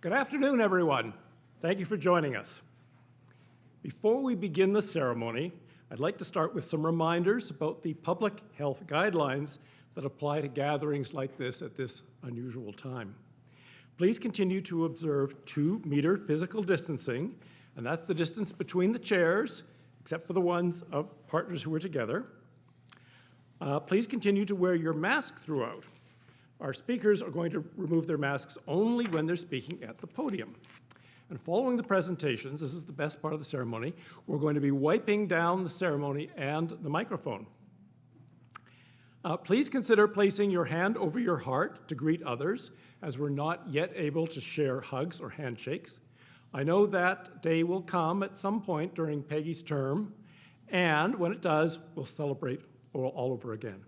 Good afternoon, everyone. Thank you for joining us. Before we begin the ceremony, I'd like to start with some reminders about the public health guidelines that apply to gatherings like this at this unusual time. Please continue to observe 2-meter physical distancing, and that's the distance between the chairs, except for the ones of partners who are together. Please continue to wear your mask throughout. Our speakers are going to remove their masks only when they're speaking at the podium. And following the presentations, this is the best part of the ceremony, we're going to be wiping down the ceremony and the microphone. Please consider placing your hand over your heart to greet others, as we're not yet able to share hugs or handshakes. I know that day will come at some point during Peggy's term, and when it does, we'll celebrate all over again.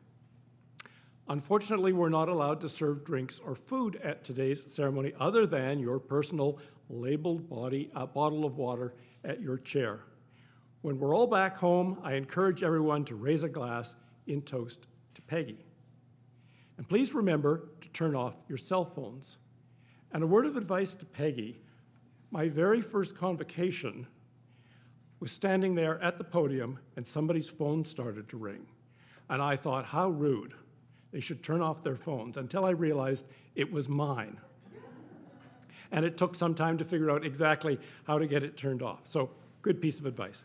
Unfortunately, we're not allowed to serve drinks or food at today's ceremony other than your personal labeled bottle of water at your chair. When we're all back home, I encourage everyone to raise a glass in toast to Peggy. And please remember to turn off your cell phones. And a word of advice to Peggy, my very first convocation was standing there at the podium and somebody's phone started to ring. And I thought, how rude. They should turn off their phones, until I realized it was mine. And it took some time to figure out exactly how to get it turned off. So, good piece of advice.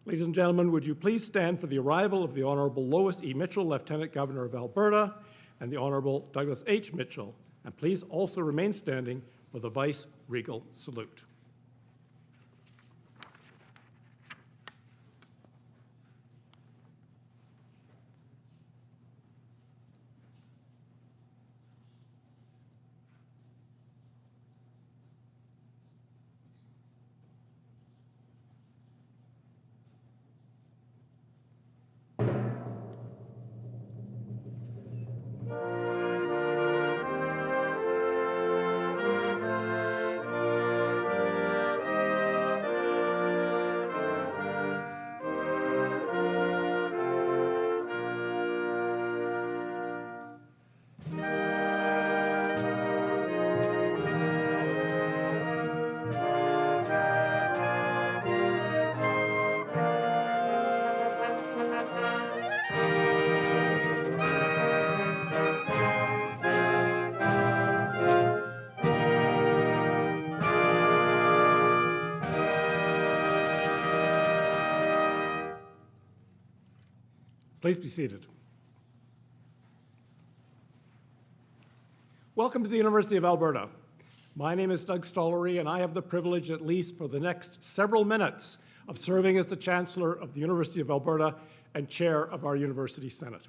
Ladies and gentlemen, would you please stand for the arrival of the Honorable Lois E. Mitchell, Lieutenant Governor of Alberta, and the Honorable Douglas H. Mitchell, and please also remain standing for the Vice-Regal Salute. Please be seated. Welcome to the University of Alberta. My name is Doug Stollery, and I have the privilege, at least for the next several minutes, of serving as the Chancellor of the University of Alberta and Chair of our University Senate.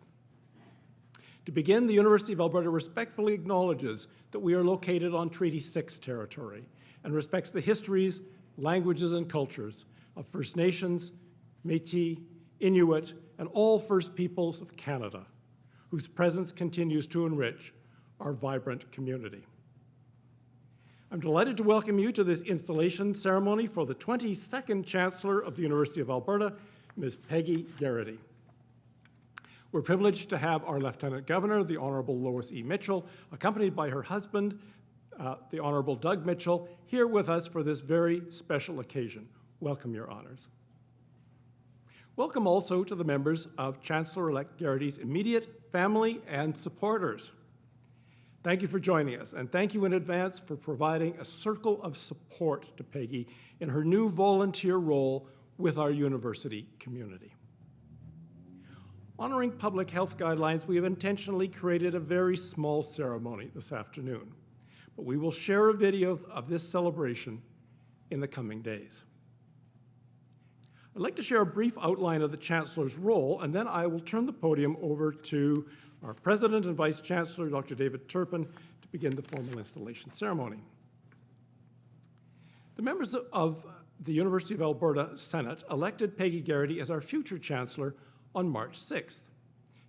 To begin, the University of Alberta respectfully acknowledges that we are located on Treaty 6 territory and respects the histories, languages, and cultures of First Nations, Métis, Inuit, and all First Peoples of Canada, whose presence continues to enrich our vibrant community. I'm delighted to welcome you to this installation ceremony for the 22nd Chancellor of the University of Alberta, Ms. Peggy Garritty. We're privileged to have our Lieutenant Governor, the Honorable Lois E. Mitchell, accompanied by her husband, the Honorable Doug Mitchell, here with us for this very special occasion. Welcome, Your Honors. Welcome also to the members of Chancellor-elect Garritty's immediate family and supporters. Thank you for joining us, and thank you in advance for providing a circle of support to Peggy in her new volunteer role with our university community. Honoring public health guidelines, we have intentionally created a very small ceremony this afternoon, but we will share a video of this celebration in the coming days. I'd like to share a brief outline of the Chancellor's role, and then I will turn the podium over to our President and Vice Chancellor, Dr. David Turpin, to begin the formal installation ceremony. The members of the University of Alberta Senate elected Peggy Garritty as our future Chancellor on March 6th.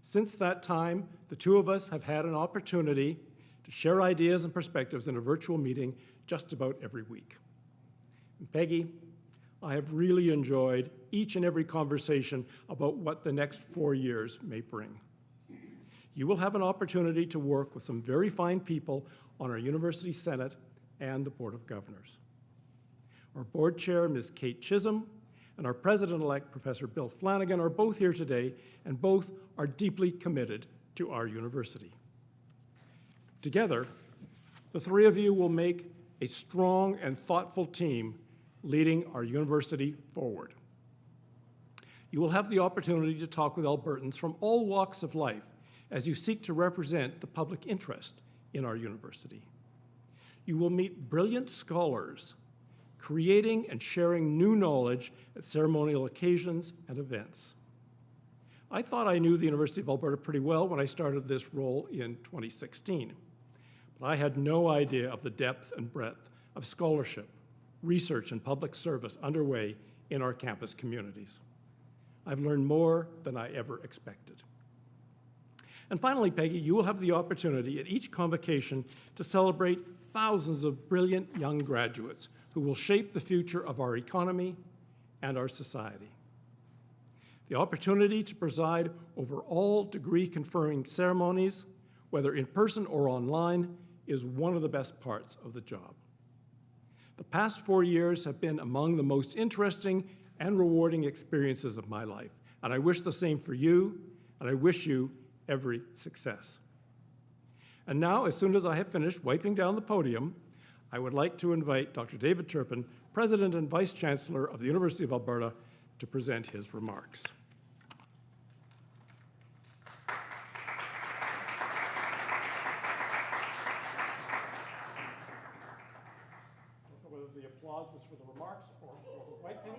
Since that time, the two of us have had an opportunity to share ideas and perspectives in a virtual meeting just about every week. And Peggy, I have really enjoyed each and every conversation about what the next 4 years may bring. You will have an opportunity to work with some very fine people on our University Senate and the Board of Governors. Our board chair, Ms. Kate Chisholm, and our president-elect, Professor Bill Flanagan, are both here today, and both are deeply committed to our university. Together, the three of you will make a strong and thoughtful team leading our university forward. You will have the opportunity to talk with Albertans from all walks of life as you seek to represent the public interest in our university. You will meet brilliant scholars creating and sharing new knowledge at ceremonial occasions and events. I thought I knew the University of Alberta pretty well when I started this role in 2016, but I had no idea of the depth and breadth of scholarship, research, and public service underway in our campus communities. I've learned more than I ever expected. And finally, Peggy, you will have the opportunity at each convocation to celebrate thousands of brilliant young graduates who will shape the future of our economy and our society. The opportunity to preside over all degree-conferring ceremonies, whether in person or online, is one of the best parts of the job. The past 4 years have been among the most interesting and rewarding experiences of my life, and I wish the same for you, and I wish you every success. And now, as soon as I have finished wiping down the podium, I would like to invite Dr. David Turpin, President and Vice Chancellor of the University of Alberta, to present his remarks. Whether the applause was for the remarks or for the white paint.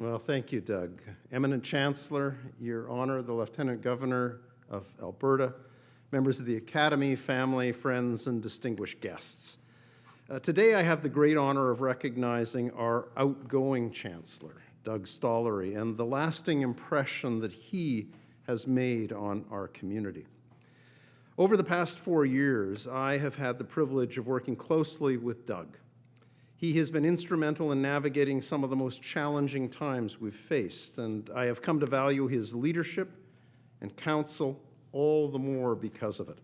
Well, thank you, Doug. Eminent Chancellor, Your Honor, the Lieutenant Governor of Alberta, members of the Academy, family, friends, and distinguished guests. Today I have the great honor of recognizing our outgoing Chancellor, Doug Stollery, and the lasting impression that he has made on our community. Over the past 4 years, I have had the privilege of working closely with Doug. He has been instrumental in navigating some of the most challenging times we've faced, and I have come to value his leadership and counsel all the more because of it.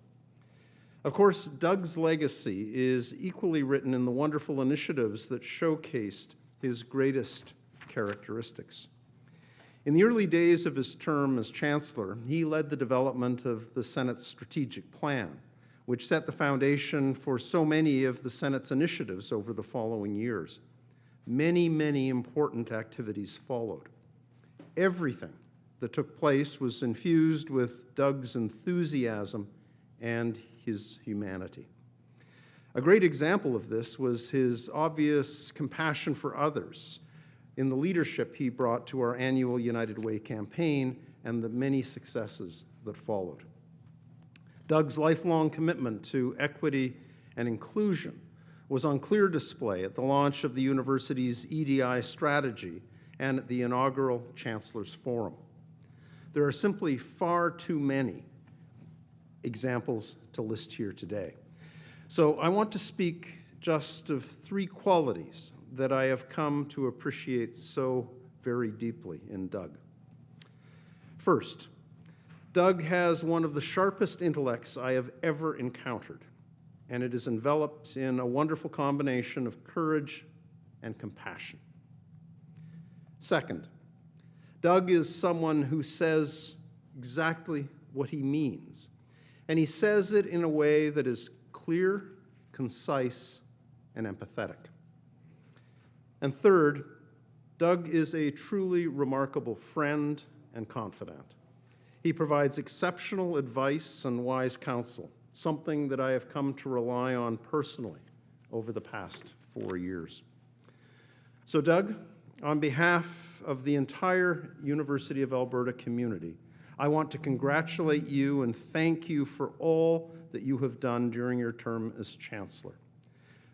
Of course, Doug's legacy is equally written in the wonderful initiatives that showcased his greatest characteristics. In the early days of his term as Chancellor, he led the development of the Senate's strategic plan, which set the foundation for so many of the Senate's initiatives over the following years. Many, many important activities followed. Everything that took place was infused with Doug's enthusiasm and his humanity. A great example of this was his obvious compassion for others in the leadership he brought to our annual United Way campaign and the many successes that followed. Doug's lifelong commitment to equity and inclusion was on clear display at the launch of the university's EDI strategy and at the inaugural Chancellor's Forum. There are simply far too many examples to list here today. So I want to speak just of 3 qualities that I have come to appreciate so very deeply in Doug. First, Doug has one of the sharpest intellects I have ever encountered, and it is enveloped in a wonderful combination of courage and compassion. Second, Doug is someone who says exactly what he means, and he says it in a way that is clear, concise, and empathetic. And third, Doug is a truly remarkable friend and confidant. He provides exceptional advice and wise counsel, something that I have come to rely on personally over the past 4 years. So Doug, on behalf of the entire University of Alberta community, I want to congratulate you and thank you for all that you have done during your term as Chancellor.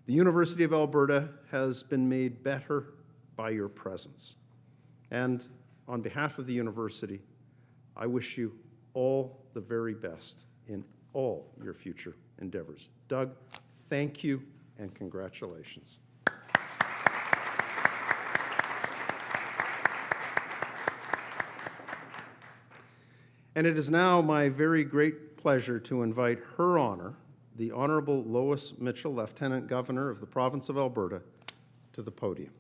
The University of Alberta has been made better by your presence. And on behalf of the university, I wish you all the very best in all your future endeavors. Doug, thank you and congratulations. And it is now my very great pleasure to invite Her Honor, the Honorable Lois Mitchell, Lieutenant Governor of the Province of Alberta, to the podium.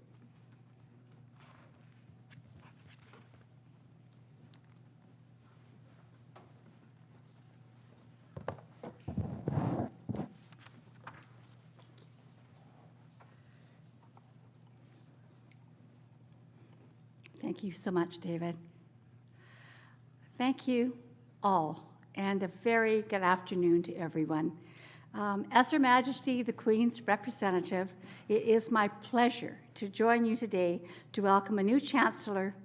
Thank you so much, David. Thank you all, and a very good afternoon to everyone. As Her Majesty the Queen's representative, it is my pleasure to join you today to welcome a new Chancellor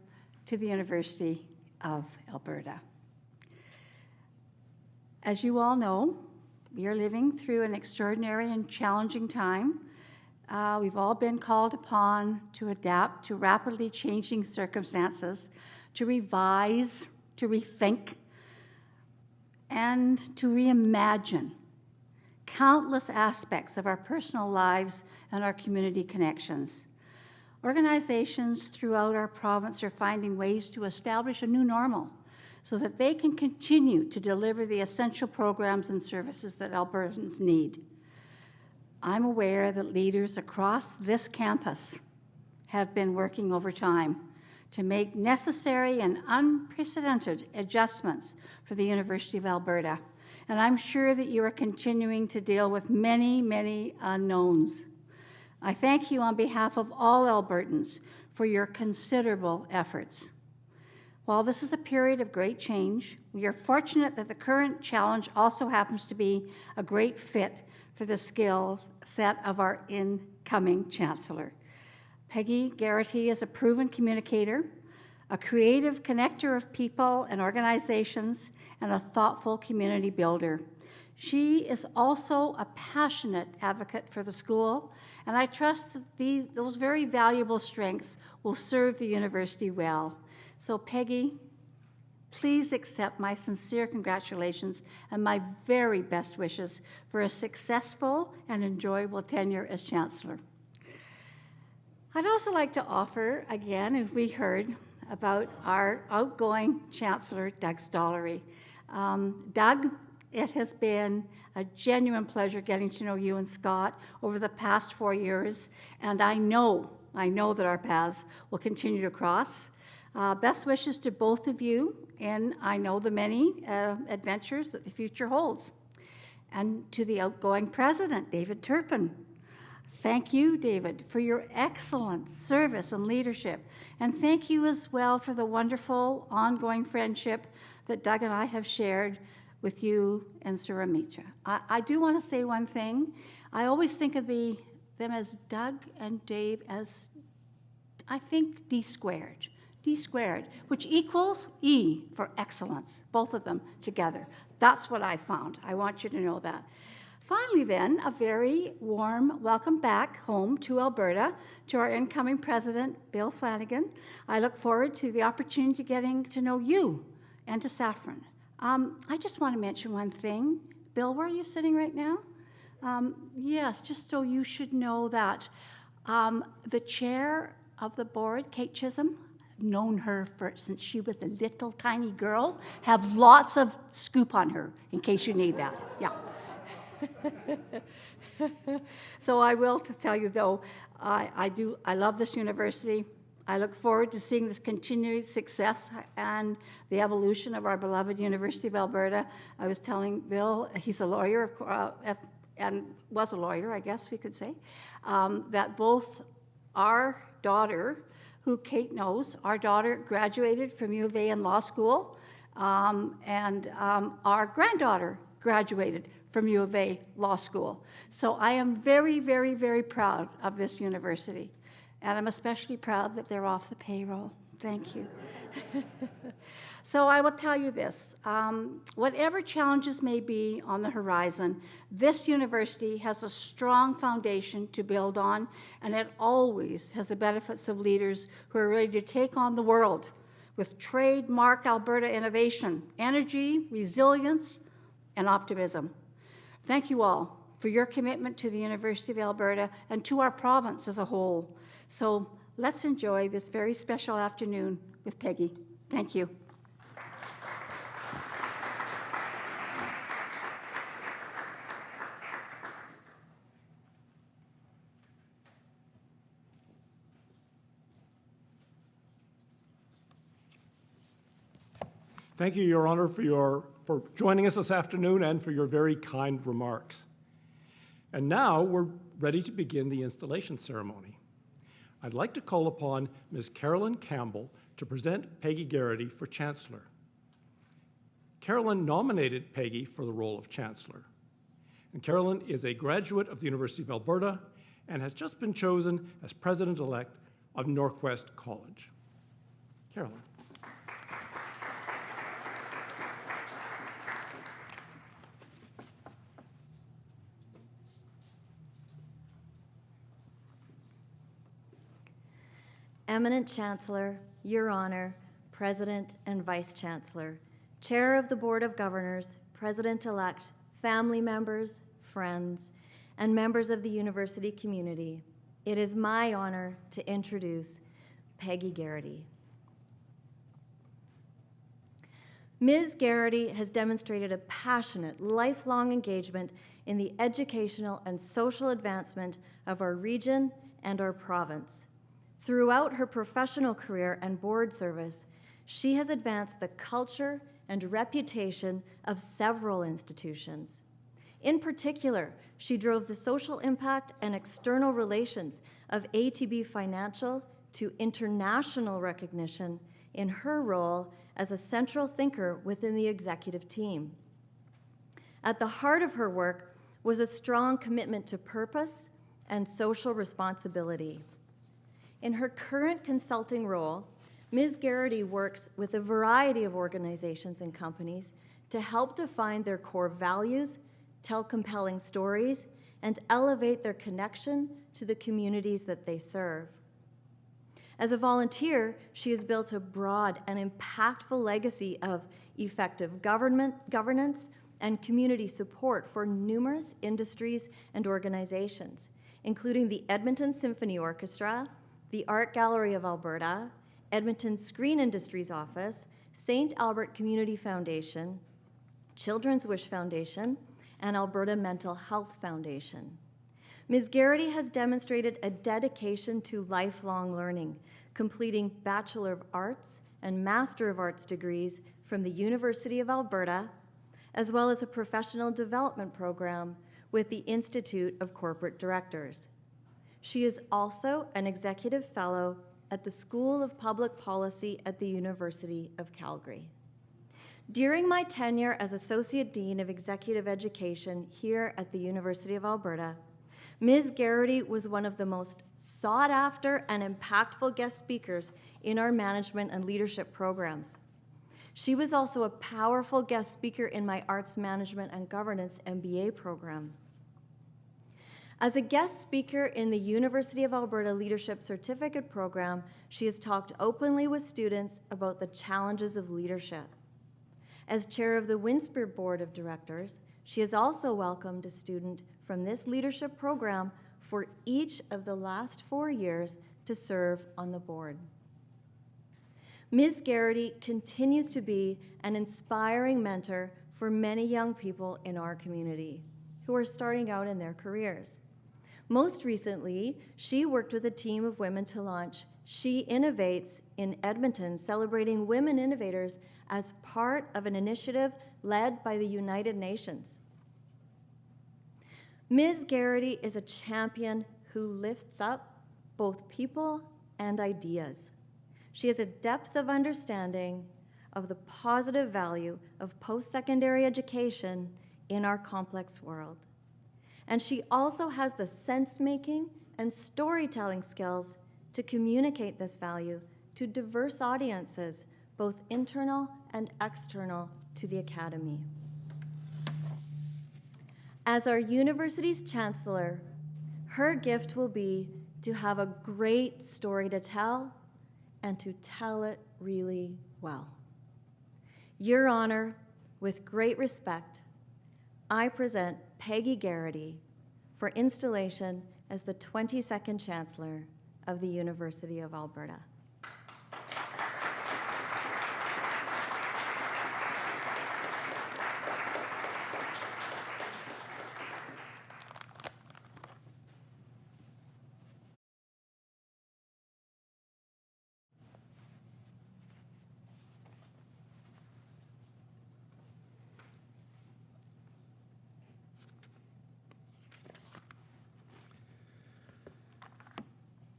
to the University of Alberta. As you all know, we are living through an extraordinary and challenging time. We've all been called upon to adapt to rapidly changing circumstances, to revise, to rethink, and to reimagine countless aspects of our personal lives and our community connections. Organizations throughout our province are finding ways to establish a new normal so that they can continue to deliver the essential programs and services that Albertans need. I'm aware that leaders across this campus have been working overtime to make necessary and unprecedented adjustments for the University of Alberta. And I'm sure that you are continuing to deal with many, many unknowns. I thank you on behalf of all Albertans for your considerable efforts. While this is a period of great change, we are fortunate that the current challenge also happens to be a great fit for the skill set of our incoming Chancellor. Peggy Garritty is a proven communicator, a creative connector of people and organizations, and a thoughtful community builder. She is also a passionate advocate for the school, and I trust that those very valuable strengths will serve the university well. So Peggy, please accept my sincere congratulations and my very best wishes for a successful and enjoyable tenure as Chancellor. I'd also like to offer, again, if we heard about our outgoing Chancellor, Doug Stollery. Doug, it has been a genuine pleasure getting to know you and Scott over the past 4 years, and I know that our paths will continue to cross. Best wishes to both of you, and I know the many adventures that the future holds. And to the outgoing President, David Turpin. Thank you, David, for your excellent service and leadership. And thank you as well for the wonderful ongoing friendship that Doug and I have shared with you and Suramitra. I do want to say one thing. I always think of them as Doug and Dave as, I think, D squared, which equals E for excellence, both of them together. That's what I found. I want you to know that. Finally, then, a very warm welcome back home to Alberta to our incoming President, Bill Flanagan. I look forward to the opportunity of getting to know you and to Saffron. I just want to mention one thing. Bill, where are you sitting right now? Yes, just so you should know that the chair of the board, Kate Chisholm, known her since she was a little tiny girl, have lots of scoop on her in case you need that. Yeah. So I will tell you, though, I love this university. I look forward to seeing this continued success and the evolution of our beloved University of Alberta. I was telling Bill, he's a lawyer, and was a lawyer, I guess we could say, that both our daughter, who Kate knows, our daughter graduated from U of A in law school, and our granddaughter graduated from U of A Law School. So I am very, very, very proud of this university. And I'm especially proud that they're off the payroll. Thank you. So I will tell you this. Whatever challenges may be on the horizon, this university has a strong foundation to build on, and it always has the benefits of leaders who are ready to take on the world with trademark Alberta innovation, energy, resilience, and optimism. Thank you all for your commitment to the University of Alberta and to our province as a whole. So let's enjoy this very special afternoon with Peggy. Thank you. Thank you, Your Honor, for joining us this afternoon and for your very kind remarks. And now we're ready to begin the installation ceremony. I'd like to call upon Ms. Carolyn Campbell to present Peggy Garritty for Chancellor. Carolyn nominated Peggy for the role of Chancellor. And Carolyn is a graduate of the University of Alberta and has just been chosen as President-elect of Northwest College. Carolyn. Eminent Chancellor, Your Honor, President and Vice-Chancellor, Chair of the Board of Governors, President-elect, family members, friends, and members of the university community, it is my honor to introduce Peggy Garritty. Ms. Garritty has demonstrated a passionate, lifelong engagement in the educational and social advancement of our region and our province. Throughout her professional career and board service, she has advanced the culture and reputation of several institutions. In particular, she drove the social impact and external relations of ATB Financial to international recognition in her role as a central thinker within the executive team. At the heart of her work was a strong commitment to purpose and social responsibility. In her current consulting role, Ms. Garritty works with a variety of organizations and companies to help define their core values, tell compelling stories, and elevate their connection to the communities that they serve. As a volunteer, she has built a broad and impactful legacy of effective governance and community support for numerous industries and organizations, including the Edmonton Symphony Orchestra, the Art Gallery of Alberta, Edmonton Screen Industries Office, St. Albert Community Foundation, Children's Wish Foundation, and Alberta Mental Health Foundation. Ms. Garritty has demonstrated a dedication to lifelong learning, completing Bachelor of Arts and Master of Arts degrees from the University of Alberta, as well as a professional development program with the Institute of Corporate Directors. She is also an executive fellow at the School of Public Policy at the University of Calgary. During my tenure as Associate Dean of Executive Education here at the University of Alberta, Ms. Garritty was one of the most sought-after and impactful guest speakers in our management and leadership programs. She was also a powerful guest speaker in my Arts Management and Governance MBA program. As a guest speaker in the University of Alberta Leadership Certificate Program, she has talked openly with students about the challenges of leadership. As chair of the Winspear Board of Directors, she has also welcomed a student from this leadership program for each of the last 4 years to serve on the board. Ms. Garritty continues to be an inspiring mentor for many young people in our community who are starting out in their careers. Most recently, she worked with a team of women to launch She Innovates in Edmonton, celebrating women innovators as part of an initiative led by the United Nations. Ms. Garritty is a champion who lifts up both people and ideas. She has a depth of understanding of the positive value of post-secondary education in our complex world. And she also has the sense-making and storytelling skills to communicate this value to diverse audiences, both internal and external to the Academy. As our university's chancellor, her gift will be to have a great story to tell and to tell it really well. Your Honor, with great respect, I present Peggy Garritty for installation as the 22nd Chancellor of the University of Alberta.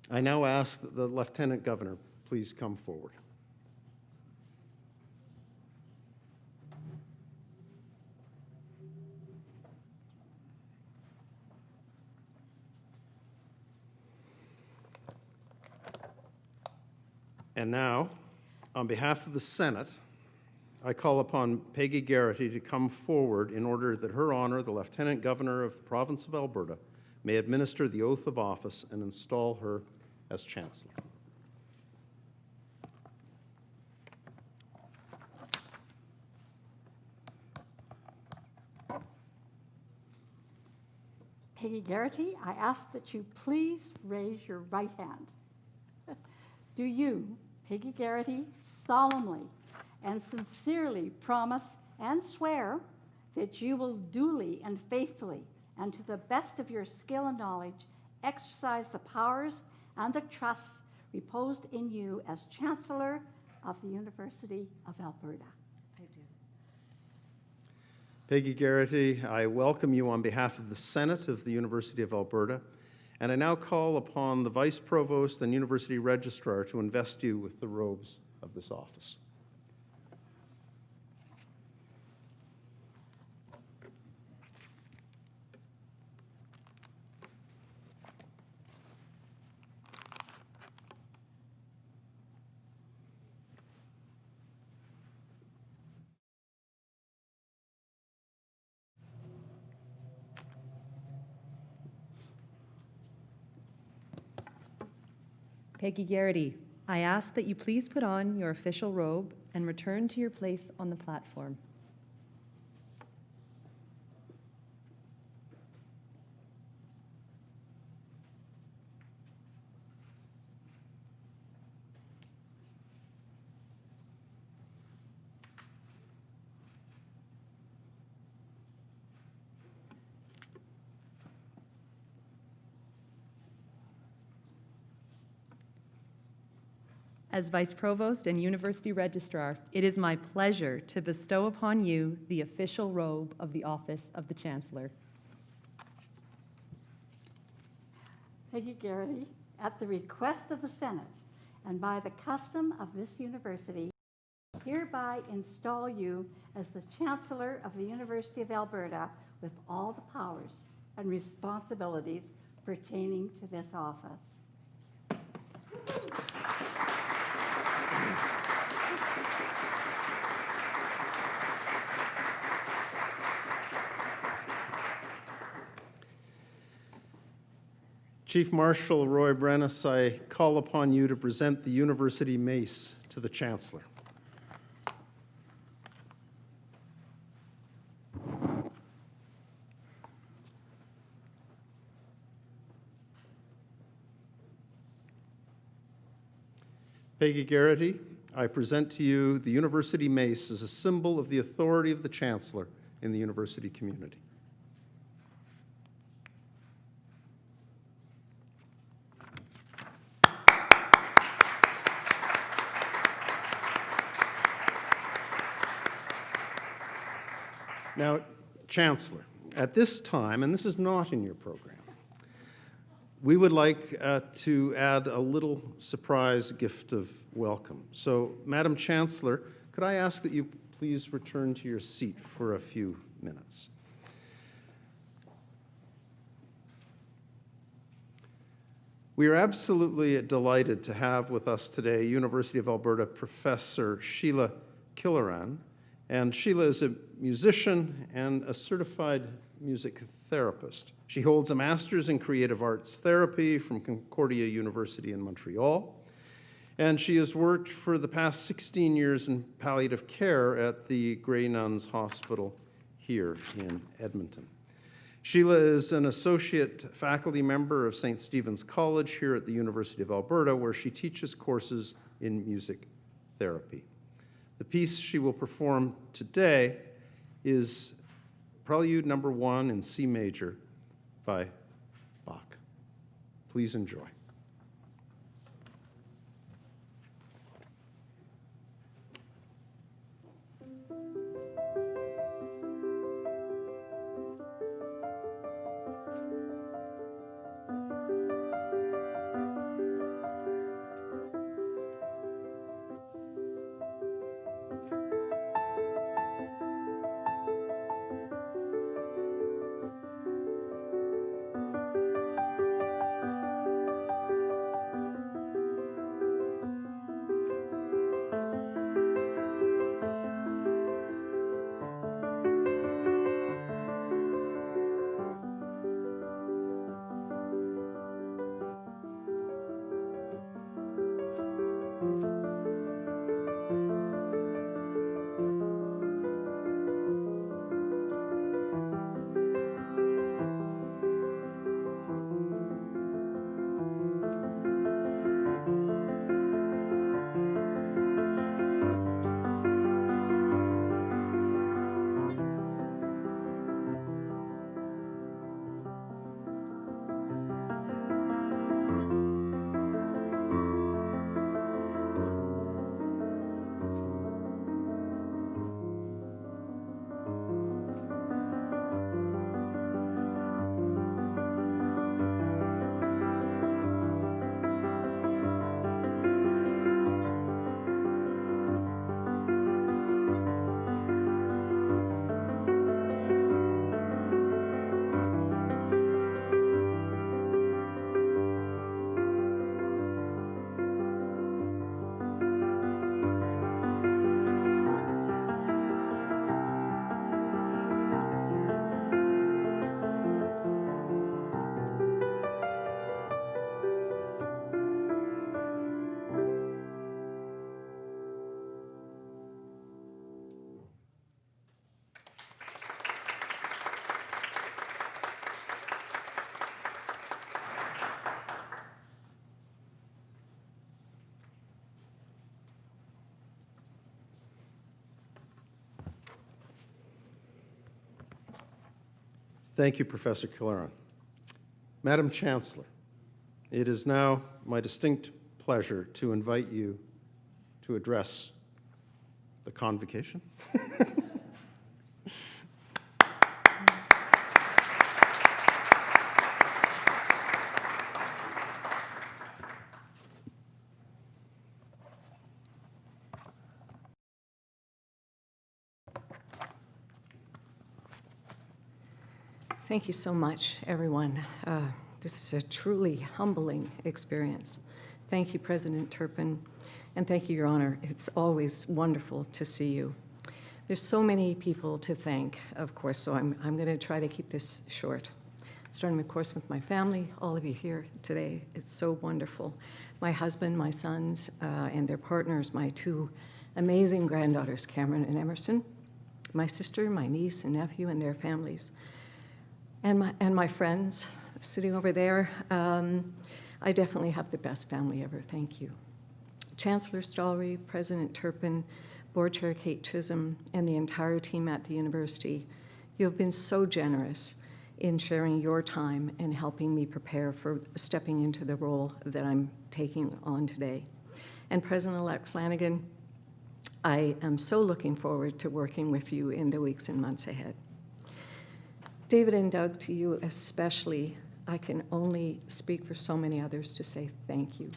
I now ask that the Lieutenant Governor please come forward. And now, on behalf of the Senate, I call upon Peggy Garritty to come forward in order that Her Honor, the Lieutenant Governor of the Province of Alberta, may administer the oath of office and install her as Chancellor. Peggy Garritty, I ask that you please raise your right hand. Do you, Peggy Garritty, solemnly and sincerely promise and swear that you will duly and faithfully and to the best of your skill and knowledge exercise the powers and the trusts reposed in you as Chancellor of the University of Alberta? I do. Peggy Garritty, I welcome you on behalf of the Senate of the University of Alberta, and I now call upon the Vice Provost and University Registrar to invest you with the robes of this office. Peggy Garritty, I ask that you please put on your official robe and return to your place on the platform. As Vice Provost and University Registrar, it is my pleasure to bestow upon you the official robe of the office of the Chancellor. Peggy Garritty, at the request of the Senate and by the custom of this university, hereby install you as the Chancellor of the University of Alberta with all the powers and responsibilities pertaining to this office. Chief Marshal Roy Brennis, I call upon you to present the University Mace to the Chancellor. Peggy Garritty, I present to you the University Mace as a symbol of the authority of the Chancellor in the university community. Now, Chancellor, at this time, and this is not in your program, we would like to add a little surprise gift of welcome. So, Madam Chancellor, could I ask that you please return to your seat for a few minutes? We are absolutely delighted to have with us today University of Alberta Professor Sheila Killoran. And Sheila is a musician and a certified music therapist. She holds a master's in creative arts therapy from Concordia University in Montreal. And she has worked for the past 16 years in palliative care at the Grey Nuns Hospital here in Edmonton. Sheila is an associate faculty member of St. Stephen's College here at the University of Alberta, where she teaches courses in music therapy. The piece she will perform today is Prelude No. 1 in C major by Bach. Please enjoy. Thank you, Professor Killeran. Madam Chancellor, it is now my distinct pleasure to invite you to address the Convocation. Thank you so much, everyone. This is a truly humbling experience. Thank you, President Turpin, and thank you, Your Honor. It's always wonderful to see you. There's so many people to thank, of course, so I'm going to try to keep this short. Starting, of course, with my family, all of you here today. It's so wonderful. My husband, my sons, and their partners, my two amazing granddaughters, Cameron and Emerson, my sister, my niece and nephew, and their families. And my friends sitting over there. I definitely have the best family ever. Thank you. Chancellor Stollery, President Turpin, Board Chair Kate Chisholm, and the entire team at the university, you have been so generous in sharing your time and helping me prepare for stepping into the role that I'm taking on today. And President-elect Flanagan, I am so looking forward to working with you in the weeks and months ahead. David and Doug, to you especially, I can only speak for so many others to say thank you.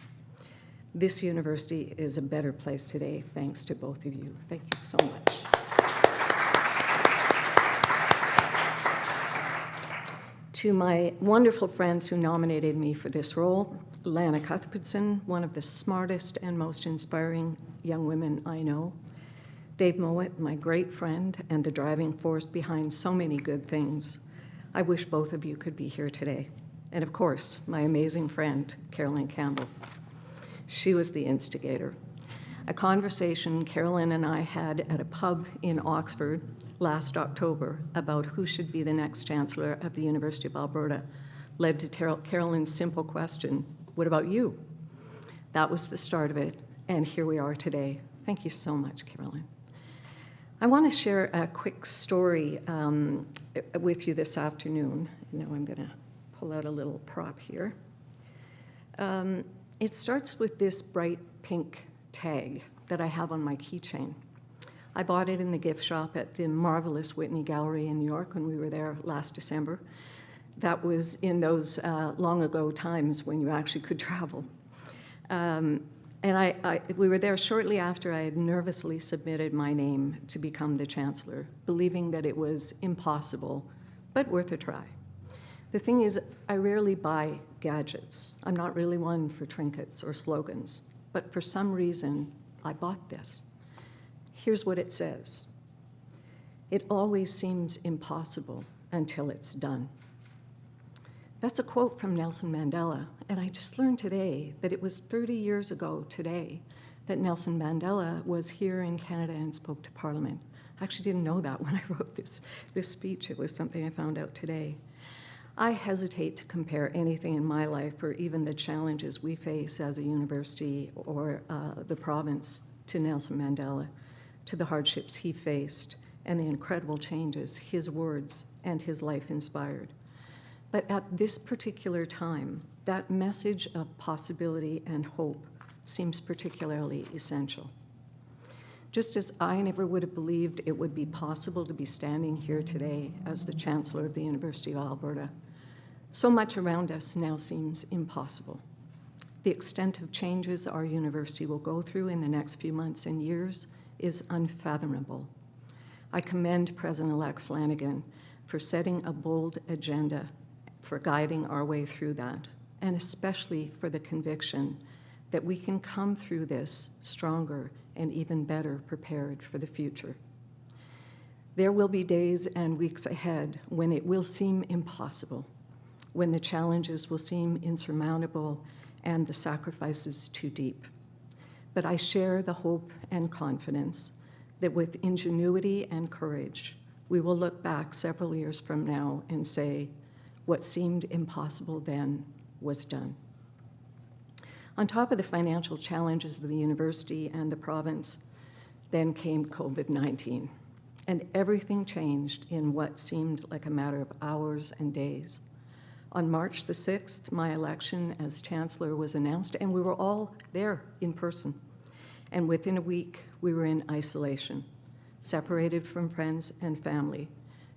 This university is a better place today thanks to both of you. Thank you so much. To my wonderful friends who nominated me for this role, Lana Cuthbertson, one of the smartest and most inspiring young women I know, Dave Mowat, my great friend and the driving force behind so many good things. I wish both of you could be here today. And of course, my amazing friend, Carolyn Campbell. She was the instigator. A conversation Carolyn and I had at a pub in Oxford last October about who should be the next Chancellor of the University of Alberta led to Carolyn's simple question, what about you? That was the start of it, and here we are today. Thank you so much, Carolyn. I want to share a quick story with you this afternoon. Now I'm going to pull out a little prop here. It starts with this bright pink tag that I have on my keychain. I bought it in the gift shop at the marvelous Whitney Gallery in New York when we were there last December. That was in those long ago times when you actually could travel. And we were there shortly after I had nervously submitted my name to become the Chancellor, believing that it was impossible, but worth a try. The thing is, I rarely buy gadgets. I'm not really one for trinkets or slogans, but for some reason, I bought this. Here's what it says. It always seems impossible until it's done. That's a quote from Nelson Mandela, and I just learned today that it was 30 years ago today that Nelson Mandela was here in Canada and spoke to Parliament. I actually didn't know that when I wrote this speech. It was something I found out today. I hesitate to compare anything in my life or even the challenges we face as a university or the province to Nelson Mandela, to the hardships he faced and the incredible changes his words and his life inspired. But at this particular time, that message of possibility and hope seems particularly essential. Just as I never would have believed it would be possible to be standing here today as the Chancellor of the University of Alberta, so much around us now seems impossible. The extent of changes our university will go through in the next few months and years is unfathomable. I commend President-elect Flanagan for setting a bold agenda for guiding our way through that, and especially for the conviction that we can come through this stronger and even better prepared for the future. There will be days and weeks ahead when it will seem impossible, when the challenges will seem insurmountable and the sacrifices too deep. But I share the hope and confidence that with ingenuity and courage, we will look back several years from now and say, what seemed impossible then was done. On top of the financial challenges of the university and the province, then came COVID-19, and everything changed in what seemed like a matter of hours and days. On March the 6th, my election as Chancellor was announced, and we were all there in person. And within a week, we were in isolation, separated from friends and family,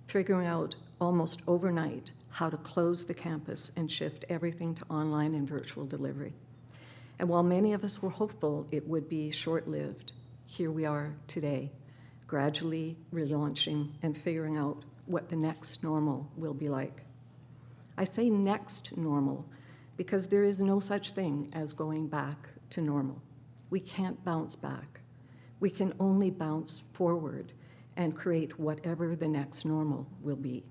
figuring out almost overnight how to close the campus and shift everything to online and virtual delivery. And while many of us were hopeful it would be short-lived, here we are today, gradually relaunching and figuring out what the next normal will be like. I say next normal because there is no such thing as going back to normal. We can't bounce back. We can only bounce forward and create whatever the next normal will be.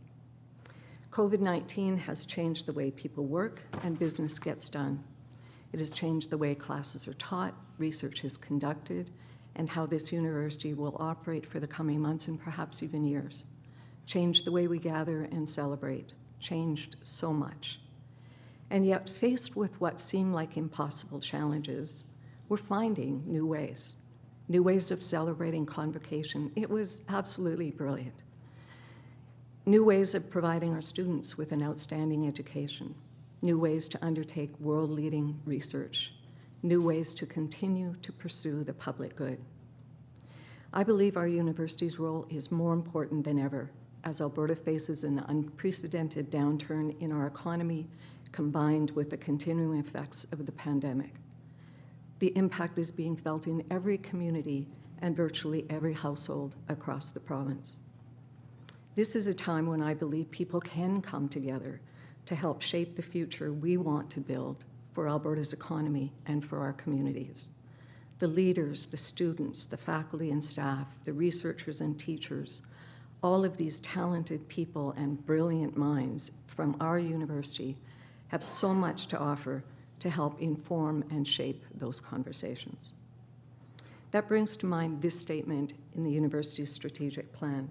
COVID-19 has changed the way people work and business gets done. It has changed the way classes are taught, research is conducted, and how this university will operate for the coming months and perhaps even years. Changed the way we gather and celebrate. Changed so much. And yet, faced with what seem like impossible challenges, we're finding new ways of celebrating Convocation. It was absolutely brilliant. New ways of providing our students with an outstanding education, new ways to undertake world-leading research, new ways to continue to pursue the public good. I believe our university's role is more important than ever as Alberta faces an unprecedented downturn in our economy combined with the continuing effects of the pandemic. The impact is being felt in every community and virtually every household across the province. This is a time when I believe people can come together to help shape the future we want to build for Alberta's economy and for our communities. The leaders, the students, the faculty and staff, the researchers and teachers, all of these talented people and brilliant minds from our university have so much to offer to help inform and shape those conversations. That brings to mind this statement in the university's strategic plan.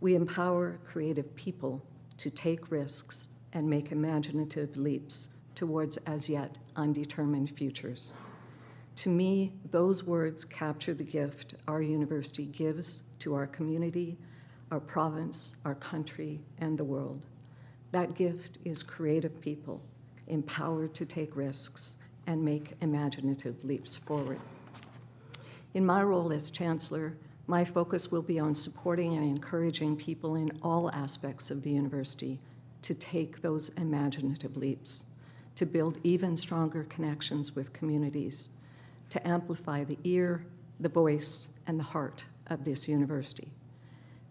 We empower creative people to take risks and make imaginative leaps towards as yet undetermined futures. To me, those words capture the gift our university gives to our community, our province, our country, and the world. That gift is creative people empowered to take risks and make imaginative leaps forward. In my role as Chancellor, my focus will be on supporting and encouraging people in all aspects of the university to take those imaginative leaps, to build even stronger connections with communities, to amplify the ear, the voice, and the heart of this university.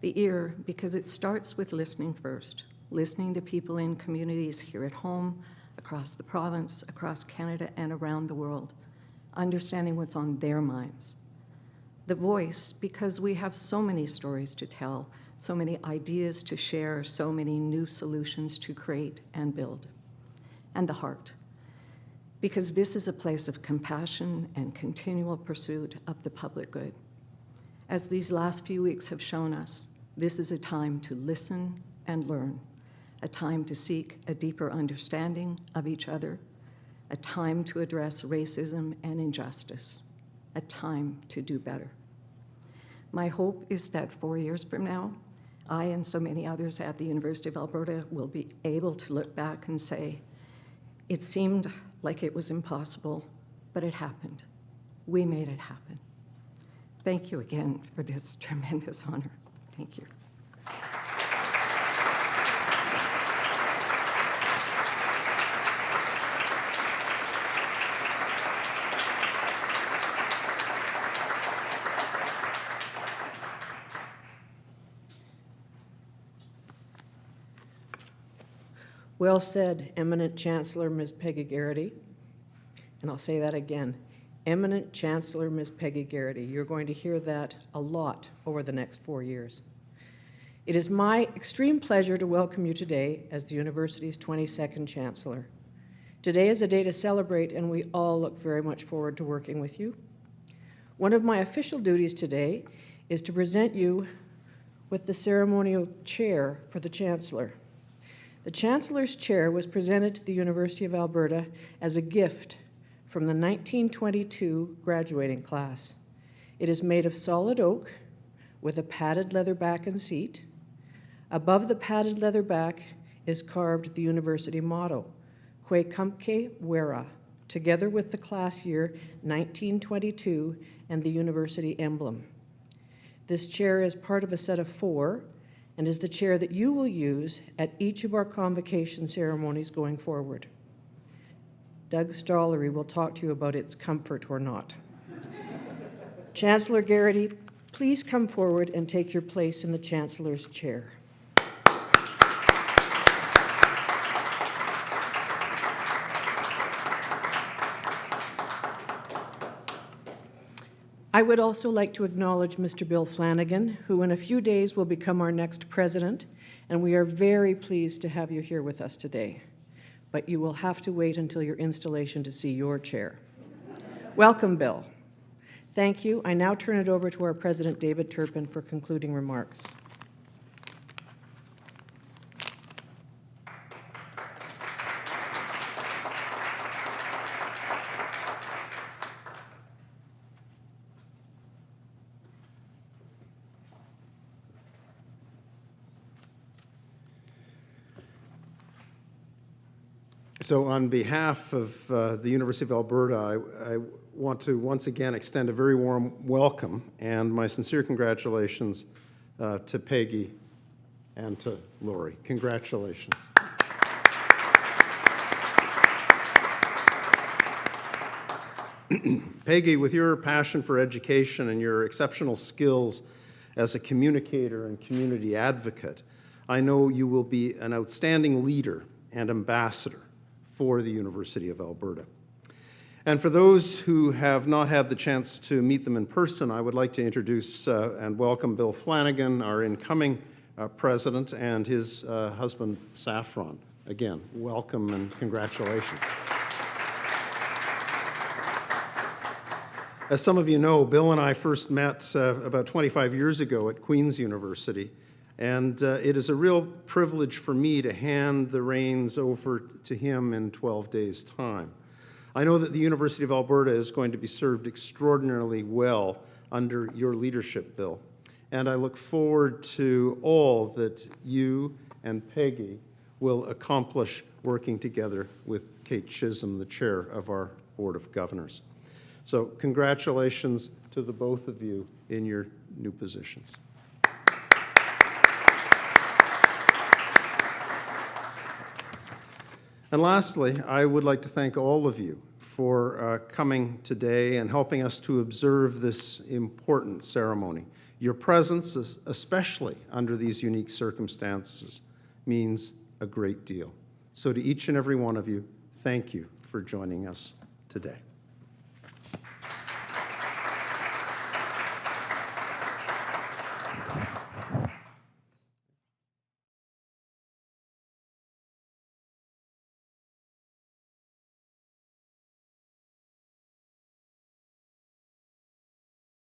The ear, because it starts with listening first, listening to people in communities here at home, across the province, across Canada, and around the world, understanding what's on their minds. The voice, because we have so many stories to tell, so many ideas to share, so many new solutions to create and build. And the heart, because this is a place of compassion and continual pursuit of the public good. As these last few weeks have shown us, this is a time to listen and learn, a time to seek a deeper understanding of each other, a time to address racism and injustice, a time to do better. My hope is that 4 years from now, I and so many others at the University of Alberta will be able to look back and say, it seemed like it was impossible, but it happened. We made it happen. Thank you again for this tremendous honor. Thank you. Well said, Eminent Chancellor Ms. Peggy Garritty. And I'll say that again. Eminent Chancellor Ms. Peggy Garritty. You're going to hear that a lot over the next 4 years. It is my extreme pleasure to welcome you today as the university's 22nd Chancellor. Today is a day to celebrate, and we all look very much forward to working with you. One of my official duties today is to present you with the ceremonial chair for the Chancellor. The Chancellor's chair was presented to the University of Alberta as a gift from the 1922 graduating class. It is made of solid oak with a padded leather back and seat. Above the padded leather back is carved the university motto, Que Cumque Vera, together with the class year 1922 and the university emblem. This chair is part of a set of 4 and is the chair that you will use at each of our convocation ceremonies going forward. Doug Stollery will talk to you about its comfort or not. Chancellor Garritty, please come forward and take your place in the Chancellor's chair. I would also like to acknowledge Mr. Bill Flanagan, who in a few days will become our next president, and we are very pleased to have you here with us today. But you will have to wait until your installation to see your chair. Welcome, Bill. Thank you. I now turn it over to our President, David Turpin, for concluding remarks. So on behalf of the University of Alberta, I want to once again extend a very warm welcome and my sincere congratulations to Peggy and to Lori. Congratulations. Peggy, with your passion for education and your exceptional skills as a communicator and community advocate, I know you will be an outstanding leader and ambassador for the University of Alberta. And for those who have not had the chance to meet them in person, I would like to introduce and welcome Bill Flanagan, our incoming president, and his husband, Saffron. Again, welcome and congratulations. As some of you know, Bill and I first met about 25 years ago at Queen's University And it is a real privilege for me to hand the reins over to him in 12 days' time. I know that the University of Alberta is going to be served extraordinarily well under your leadership, Bill. And I look forward to all that you and Peggy will accomplish working together with Kate Chisholm, the chair of our Board of Governors. So congratulations to the both of you in your new positions. And lastly, I would like to thank all of you for coming today and helping us to observe this important ceremony. Your presence, especially under these unique circumstances, means a great deal. So to each and every one of you, thank you for joining us today.